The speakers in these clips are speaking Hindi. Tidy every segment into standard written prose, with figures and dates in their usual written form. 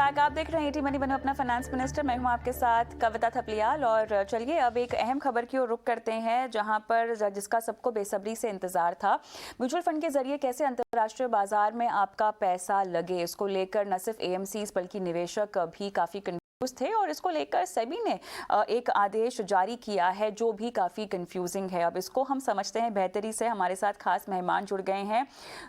बैक। आप देख रहे हैं एटी मनी बनो अपना फाइनेंस मिनिस्टर। मैं हूं आपके साथ कविता थपलियाल। और चलिए अब एक अहम खबर की ओर रुख करते हैं, जहां पर जिसका सबको बेसब्री से इंतजार था। म्यूचुअल फंड के जरिए कैसे अंतर्राष्ट्रीय बाजार में आपका पैसा लगे, इसको लेकर न सिर्फ एएमसीज बल्कि निवेशक भी काफी थे और इसको लेकर सेबी ने एक आदेश जारी किया है जो भी काफ़ी कंफ्यूजिंग है। अब इसको हम समझते हैं बेहतरी से। हमारे साथ खास मेहमान जुड़ गए हैं,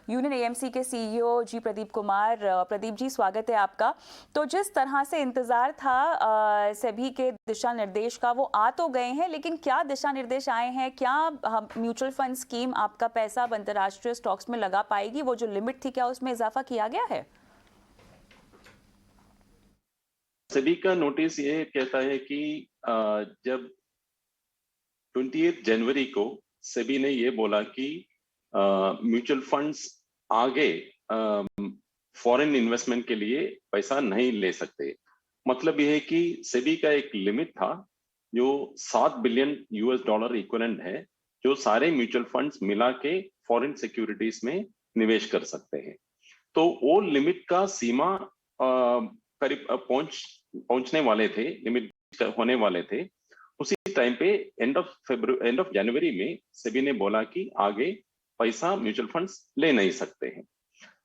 यूनियन एएमसी के सीईओ जी प्रदीप कुमार। प्रदीप जी, स्वागत है आपका। तो जिस तरह से इंतजार था सेबी के दिशा निर्देश का, वो आ तो गए हैं, लेकिन क्या दिशा निर्देश आए हैं? क्या म्यूचुअल फंड स्कीम आपका पैसा अब अंतर्राष्ट्रीय स्टॉक्स में लगा पाएगी? वो जो लिमिट थी, क्या उसमें इजाफा किया गया है? सेबी का नोटिस ये कहता है कि जब 28 जनवरी को सेबी ने ये बोला कि म्यूचुअल फंड्स आगे फॉरेन इन्वेस्टमेंट के लिए पैसा नहीं ले सकते। मतलब ये है कि सेबी का एक लिमिट था जो 7 बिलियन यूएस डॉलर इक्विवेलेंट है, जो सारे म्यूचुअल फंड्स मिला के फॉरेन सिक्योरिटीज में निवेश कर सकते हैं। तो वो लिमिट का सीमा करीब पहुंचने वाले थे, लिमिट होने वाले थे। उसी टाइम पे एंड ऑफ जनवरी में सेबी ने बोला कि आगे पैसा म्यूचुअल फंड्स ले नहीं सकते हैं।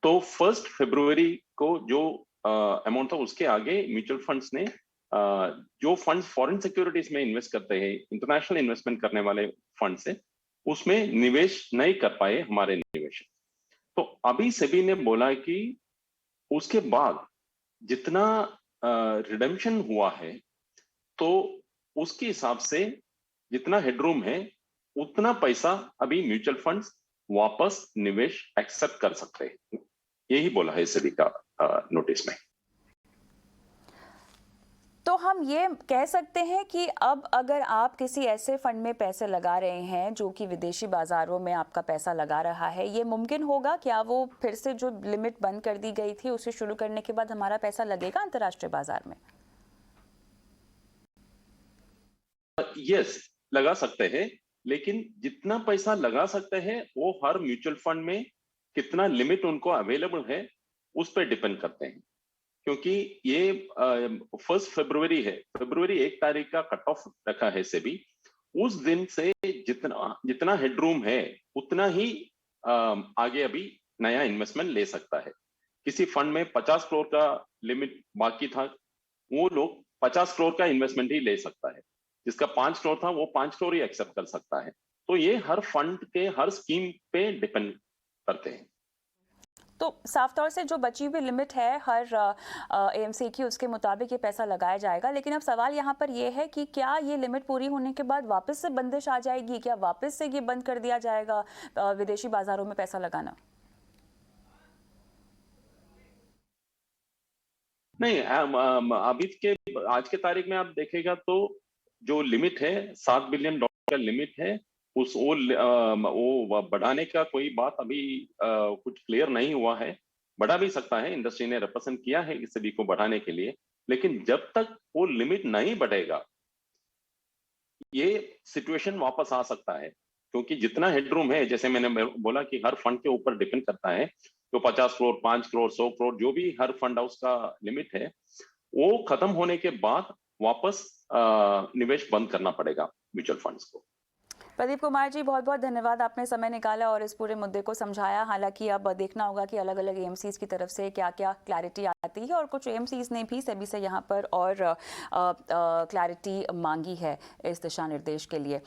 तो 1 फरवरी को जो अमाउंट था, उसके आगे म्यूचुअल फंड्स ने जो फंड्स फॉरेन सिक्योरिटीज में इन्वेस्ट करते हैं, इंटरनेशनल इन्वेस्टमेंट करने वाले फंड से, उसमें निवेश नहीं कर पाए हमारे निवेशक। तो अभी सेबी ने बोला कि उसके बाद जितना रिडेम्पशन हुआ है, तो उसके हिसाब से जितना हेडरूम है, उतना पैसा अभी म्यूचुअल फंड्स वापस निवेश एक्सेप्ट कर सकते हैं। यही बोला है सेबी का नोटिस में। तो हम ये कह सकते हैं कि अब अगर आप किसी ऐसे फंड में पैसे लगा रहे हैं जो कि विदेशी बाजारों में आपका पैसा लगा रहा है, ये मुमकिन होगा? क्या वो फिर से जो लिमिट बंद कर दी गई थी उसे शुरू करने के बाद हमारा पैसा लगेगा अंतर्राष्ट्रीय बाजार में? यस, लगा सकते हैं, लेकिन जितना पैसा लगा सकते हैं वो हर म्यूचुअल फंड में कितना लिमिट उनको अवेलेबल है उस पर डिपेंड करते हैं। क्योंकि ये 1 फरवरी है, फरवरी 1 तारीख का कट ऑफ रखा है सेबी। उस दिन से जितना जितना हेडरूम है उतना ही आगे अभी नया इन्वेस्टमेंट ले सकता है। किसी फंड में 50 करोड़ का लिमिट बाकी था, वो लोग 50 करोड़ का इन्वेस्टमेंट ही ले सकता है। जिसका 5 करोड़ था, वो 5 करोड़ ही एक्सेप्ट कर सकता है। तो ये हर फंड के हर स्कीम पे डिपेंड करते हैं। तो साफ तौर से जो बची हुई लिमिट है हर एएमसी की, उसके मुताबिक ये पैसा लगाया जाएगा। लेकिन अब सवाल यहाँ पर ये है कि क्या ये लिमिट पूरी होने के बाद वापस से बंदिश आ जाएगी? क्या वापस से ये बंद कर दिया जाएगा विदेशी बाजारों में पैसा लगाना? नहीं, अभी के आज के तारीख में आप देखेगा तो जो लिमिट है, 7 बिलियन डॉलर का लिमिट है, वो बढ़ाने का कोई बात अभी कुछ क्लियर नहीं हुआ है। बढ़ा भी सकता है, इंडस्ट्री ने रिप्रेजेंट किया है सभी को बढ़ाने के लिए, लेकिन जब तक वो लिमिट नहीं बढ़ेगा ये सिचुएशन वापस आ सकता है। क्योंकि जितना हेडरूम है, जैसे मैंने बोला कि हर फंड के ऊपर डिपेंड करता है, तो 50 करोड़, 5 करोड़, 100 करोड़, जो भी हर फंड हाउस का लिमिट है, वो खत्म होने के बाद वापस निवेश बंद करना पड़ेगा म्यूचुअल फंड्स को। प्रदीप कुमार जी, बहुत बहुत धन्यवाद, आपने समय निकाला और इस पूरे मुद्दे को समझाया। हालांकि अब देखना होगा कि अलग अलग एएमसीज की तरफ से क्या क्या क्लैरिटी आती है, और कुछ एएमसीज ने भी सेबी से यहाँ पर और क्लैरिटी मांगी है इस दिशा निर्देश के लिए।